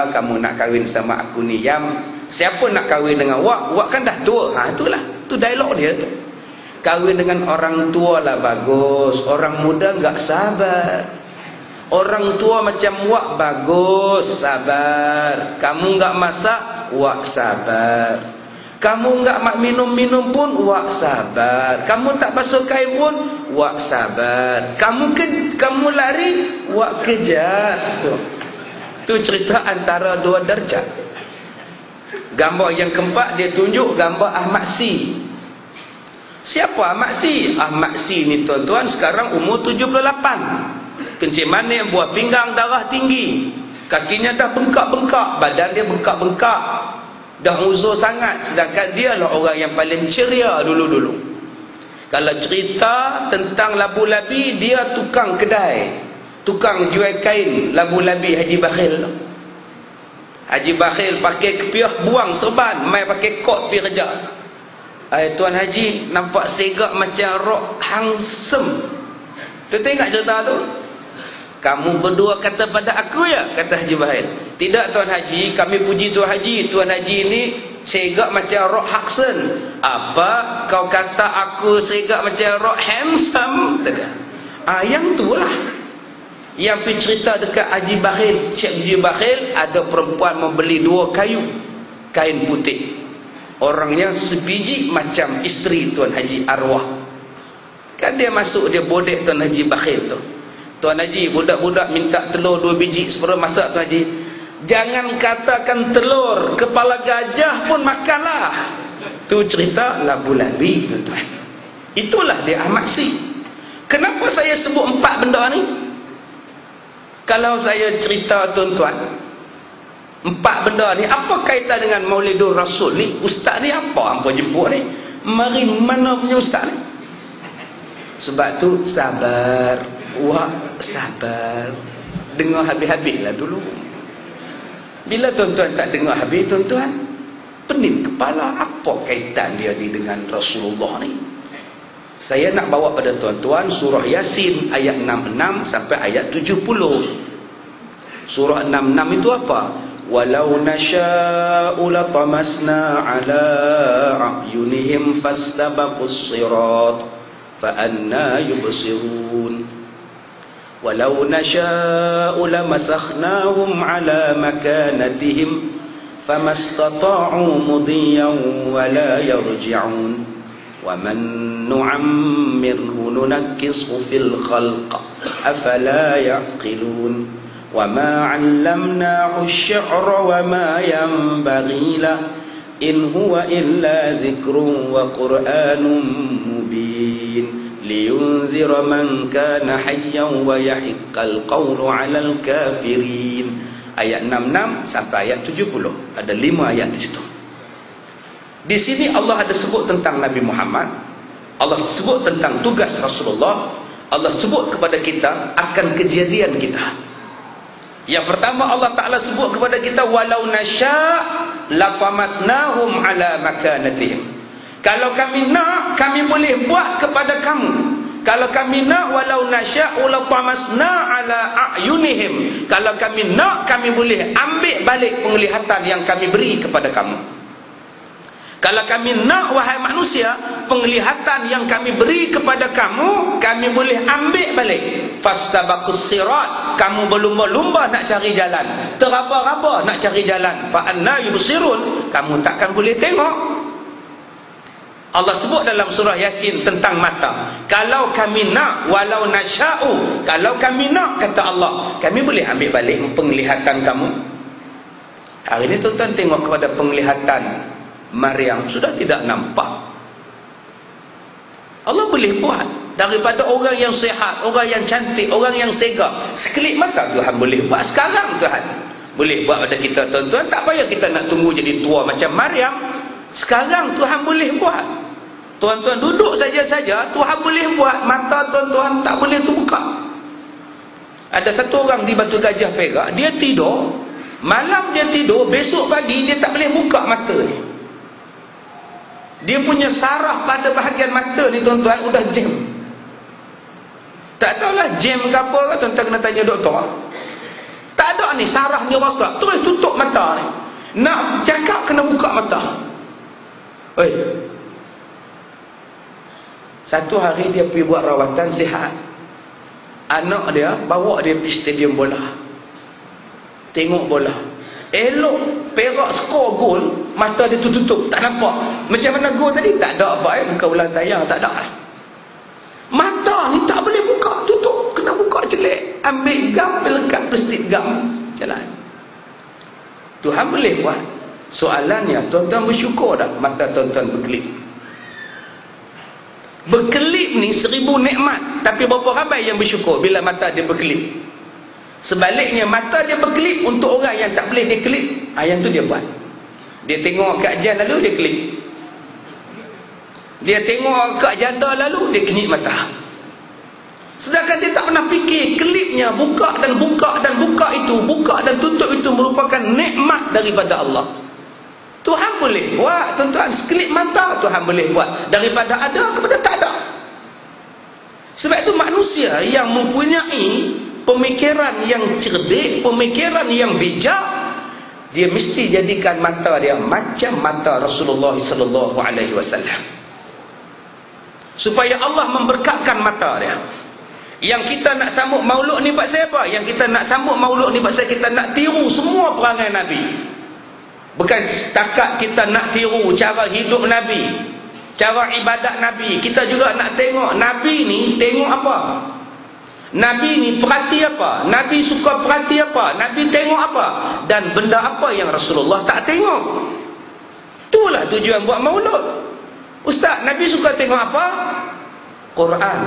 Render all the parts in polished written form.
kamu nak kahwin sama aku ni, Yam, siapa nak kahwin dengan wak? Wak kan dah tua. Itulah, tu dialog dia tu. Kahwin dengan orang tua lah bagus, orang muda enggak sabar. Orang tua macam wak bagus, sabar. Kamu enggak masak, wak sabar. Kamu enggak mak minum-minum pun, wak sabar. Kamu tak basuh kain pun, wak sabar. Kamu lari, wak kejar. Tu cerita antara dua darjat. Gambar yang keempat, dia tunjuk gambar Ahmad Si. Siapa Ahmad Si? Ahmad Si ni tuan-tuan sekarang umur 78. Kencing manis, buah pinggang, darah tinggi. Kakinya dah bengkak-bengkak, badan dia bengkak-bengkak. Dah uzur sangat. Sedangkan dia lah orang yang paling ceria dulu-dulu. Kalau cerita tentang labu-labi, dia tukang kedai, tukang jual kain labu-labi Haji Bakhil. Haji Bakhil pakai kepiah, buang serban, mai pakai kot pergi kerja. Tuan Haji nampak segak macam rok hangsem. Tu tengok cerita tu. Kamu berdua kata pada aku ya, kata Haji Bakhil. Tidak Tuan Haji, kami puji Tuan Haji. Tuan Haji ni segak macam rok haksen. Apa kau kata aku segak macam rok handsome? Yang tu lah yang pergi cerita dekat Haji Bakhil. Cik Haji Bakhil ada perempuan membeli 2 kain putih. Orangnya sebiji macam isteri Tuan Haji Arwah. Kan dia masuk, dia bodek Tuan Haji Bakhil tu. Tuan Haji, budak-budak minta telur 2 biji sebelum masak. Tuan Haji, jangan katakan telur, kepala gajah pun makanlah. Tu cerita labu-labi tuan-tuan. Itulah dia Ahmad Si. Kenapa saya sebut 4 benda ni? Kalau saya cerita tuan-tuan 4 benda ni, apa kaitan dengan Maulidur Rasul ni? Ustaz ni apa hampa jemput ni? Mari mana punya ustaz ni? Sebab tu sabar, wak sabar. Dengar habis-habis lah dulu. Bila tuan-tuan tak dengar habis, tuan-tuan pening kepala. Apa kaitan dia ni dengan Rasulullah ni? Saya nak bawa pada tuan-tuan surah Yasin ayat 66 sampai ayat 70. Surah 66 itu apa? Walau nasha'u latamasna ala a'yunihim fastabaqus sirat fa anna yubsirun. Walau nasha'u lamasakhnahum ala makanatihim famastata'u mudiyan wa la yarji'un. Wa man nu'ammirhu nunakkishu fil khalq afala ya'qilun. Wa ma 'allamnahu asy-syi'ra wa ma yanbaghi lahu in huwa illa dzikrun wa qur'anun mubin liyunzira man kana hayyan wa yahiqqal qawlu 'alal kafirin. Ayat 66 sampai ayat 70. Ada 5 ayat di situ. Di sini Allah ada sebut tentang Nabi Muhammad, Allah sebut tentang tugas Rasulullah, Allah sebut kepada kita akan kejadian kita. Yang pertama Allah Ta'ala sebut kepada kita, walau nasya' latamasnahum ala makanatihim. Kalau kami nak, kami boleh buat kepada kamu. Kalau kami nak, walau nasya'u latamasna ala a'yunihim. Kalau kami nak, kami boleh ambil balik penglihatan yang kami beri kepada kamu. Kalau kami nak, wahai manusia, penglihatan yang kami beri kepada kamu, kami boleh ambil balik. Fastabaqus sirat, kamu berlumba-lumba nak cari jalan, teraba-raba nak cari jalan. Fa anna yubsirun, kamu takkan boleh tengok. Allah sebut dalam surah Yasin tentang mata. Kalau kami nak, walau nasya'u, kalau kami nak, kata Allah, kami boleh ambil balik penglihatan kamu. Hari ini tuan-tuan tengok kepada penglihatan Maryam, sudah tidak nampak. Allah boleh buat daripada orang yang sihat, orang yang cantik, orang yang segak, sekelip mata Tuhan boleh buat sekarang. Tuhan boleh buat pada kita tuan-tuan. Tak payah kita nak tunggu jadi tua macam Maryam. Sekarang Tuhan boleh buat. Tuan-tuan duduk saja-saja, Tuhan boleh buat. Mata tuan-tuan tak boleh terbuka. Ada satu orang di Batu Gajah Perak, dia tidur, malam dia tidur, besok pagi dia tak boleh buka mata ni. Dia punya saraf pada bahagian mata ni tuan-tuan udah jam. Tak tahulah jam ke apa, tuan-tuan kena tanya doktor. Tak ada ni saraf ni rasa, terus tutup mata ni. Nak cakap kena buka mata. Oi. Satu hari dia pergi buat rawatan sihat. Anak dia bawa dia pergi stadium bola. Tengok bola. Elok Perak skor gol, mata dia tutup, tak nampak. Macam mana gol tadi? Tak ada apa, bukan ulang tayang, tak ada lah. Mata ni tak boleh buka, tutup, kena buka jelek. Ambil gam, lekat plastik gam, jalan. Tuhan boleh buat. Soalannya, tuan-tuan bersyukur tak mata tuan-tuan berkelip? Berkelip ni 1000 nikmat, tapi berapa ramai yang bersyukur bila mata dia berkelip? Sebaliknya, mata dia berkelip untuk orang yang tak boleh dia kelip. Yang tu dia buat. Dia tengok kajian lalu dia kelip. Dia tengok kat janda lalu dia kenyit mata. Sedangkan dia tak pernah fikir kelipnya buka dan buka dan buka itu, buka dan tutup itu merupakan nikmat daripada Allah. Tuhan boleh buat, tuan-tuan. Sekelip mata Tuhan boleh buat. Daripada ada kepada tak ada. Sebab itu manusia yang mempunyai pemikiran yang cerdik, pemikiran yang bijak, dia mesti jadikan mata dia macam mata Rasulullah sallallahu alaihi wasallam. Supaya Allah memberkatkan mata dia. Yang kita nak sambut maulud ni pasal apa? Yang kita nak sambut maulud ni pasal kita nak tiru semua perangai Nabi. Bukan setakat kita nak tiru cara hidup Nabi, cara ibadat Nabi. Kita juga nak tengok Nabi ni tengok apa. Nabi ni perhati apa? Nabi suka perhati apa? Nabi tengok apa? Dan benda apa yang Rasulullah tak tengok? Itulah tujuan buat maulud. Ustaz, Nabi suka tengok apa? Quran.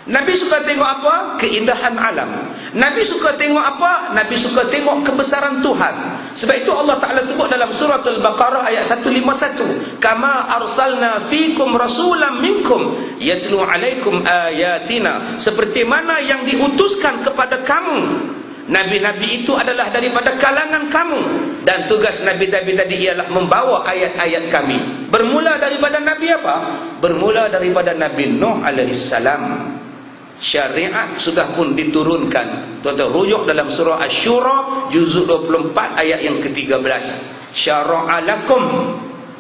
Nabi suka tengok apa? Keindahan alam. Nabi suka tengok apa? Nabi suka tengok kebesaran Tuhan. Sebab itu Allah Ta'ala sebut dalam surah Al-Baqarah ayat 151, kama arsalna fikum rasulam minkum yatlu alaikum ayatina. Seperti mana yang diutuskan kepada kamu, Nabi-Nabi itu adalah daripada kalangan kamu, dan tugas Nabi-Nabi tadi ialah membawa ayat-ayat kami. Bermula daripada Nabi apa? Bermula daripada Nabi Nuh alaihissalam. Syariat sudah pun diturunkan. Tuan-tuan rujuk dalam surah Asy-Syura juzuk 24 ayat yang ke-13. Syara'a lakum,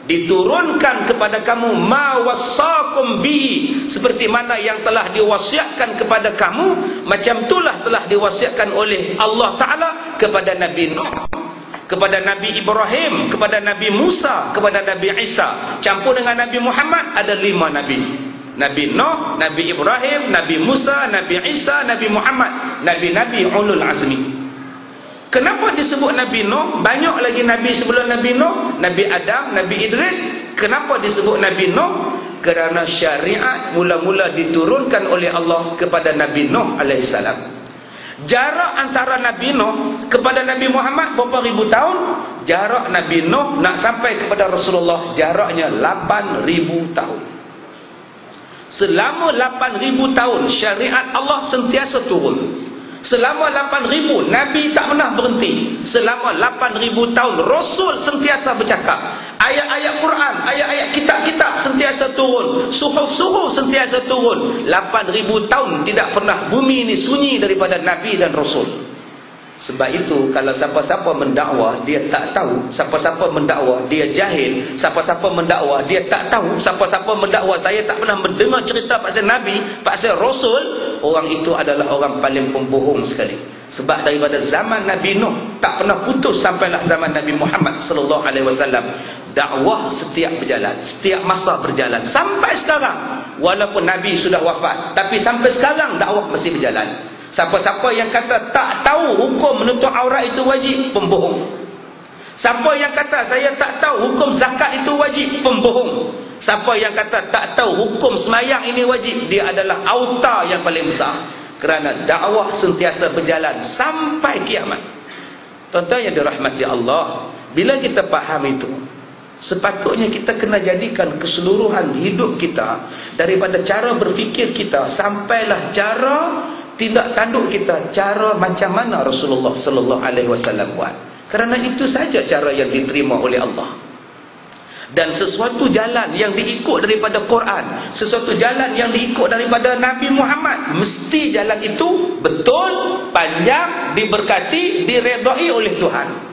diturunkan kepada kamu ma wassakum bihi, seperti mana yang telah diwasiatkan kepada kamu, macam itulah telah diwasiatkan oleh Allah Ta'ala kepada Nabi Nuh, kepada Nabi Ibrahim, kepada Nabi Musa, kepada Nabi Isa. Campur dengan Nabi Muhammad ada 5 Nabi. Nabi Nuh, Nabi Ibrahim, Nabi Musa, Nabi Isa, Nabi Muhammad. Nabi-Nabi ulul azmi. Kenapa disebut Nabi Nuh? Banyak lagi Nabi sebelum Nabi Nuh. Nabi Adam, Nabi Idris. Kenapa disebut Nabi Nuh? Kerana syariat mula-mula diturunkan oleh Allah kepada Nabi Nuh alaihissalam. Jarak antara Nabi Nuh kepada Nabi Muhammad berapa ribu tahun? Jarak Nabi Nuh nak sampai kepada Rasulullah jaraknya 8,000 tahun. Selama 8,000 tahun syariat Allah sentiasa turun. Selama 8,000 Nabi tak pernah berhenti. Selama 8,000 tahun Rasul sentiasa bercakap. Ayat-ayat Quran, ayat-ayat kitab-kitab sentiasa turun. Suhuf-suhuf sentiasa turun. 8,000 tahun tidak pernah bumi ini sunyi daripada Nabi dan Rasul. Sebab itu kalau siapa-siapa mendakwa dia tak tahu, siapa-siapa mendakwa dia jahil, siapa-siapa mendakwa dia tak tahu, siapa-siapa mendakwa saya tak pernah mendengar cerita pasal Nabi, pasal Rasul, orang itu adalah orang paling pembohong sekali. Sebab daripada zaman Nabi Nuh tak pernah putus sampailah zaman Nabi Muhammad sallallahu alaihi wasallam. Dakwah setiap berjalan, setiap masa berjalan sampai sekarang. Walaupun Nabi sudah wafat, tapi sampai sekarang dakwah masih berjalan. Siapa-siapa yang kata tak tahu hukum menutup aurat itu wajib, pembohong. Siapa yang kata saya tak tahu hukum zakat itu wajib, pembohong. Siapa yang kata tak tahu hukum semayang ini wajib, dia adalah auta yang paling besar. Kerana dakwah sentiasa berjalan sampai kiamat. Tuan-tuan yang dirahmati Allah, bila kita faham itu, sepatutnya kita kena jadikan keseluruhan hidup kita, daripada cara berfikir kita sampailah cara tindak tanduk kita, cara macam mana Rasulullah sallallahu alaihi wasallam buat. Kerana itu saja cara yang diterima oleh Allah. Dan sesuatu jalan yang diikut daripada Quran, sesuatu jalan yang diikut daripada Nabi Muhammad, mesti jalan itu betul, panjang, diberkati, diredai oleh Tuhan.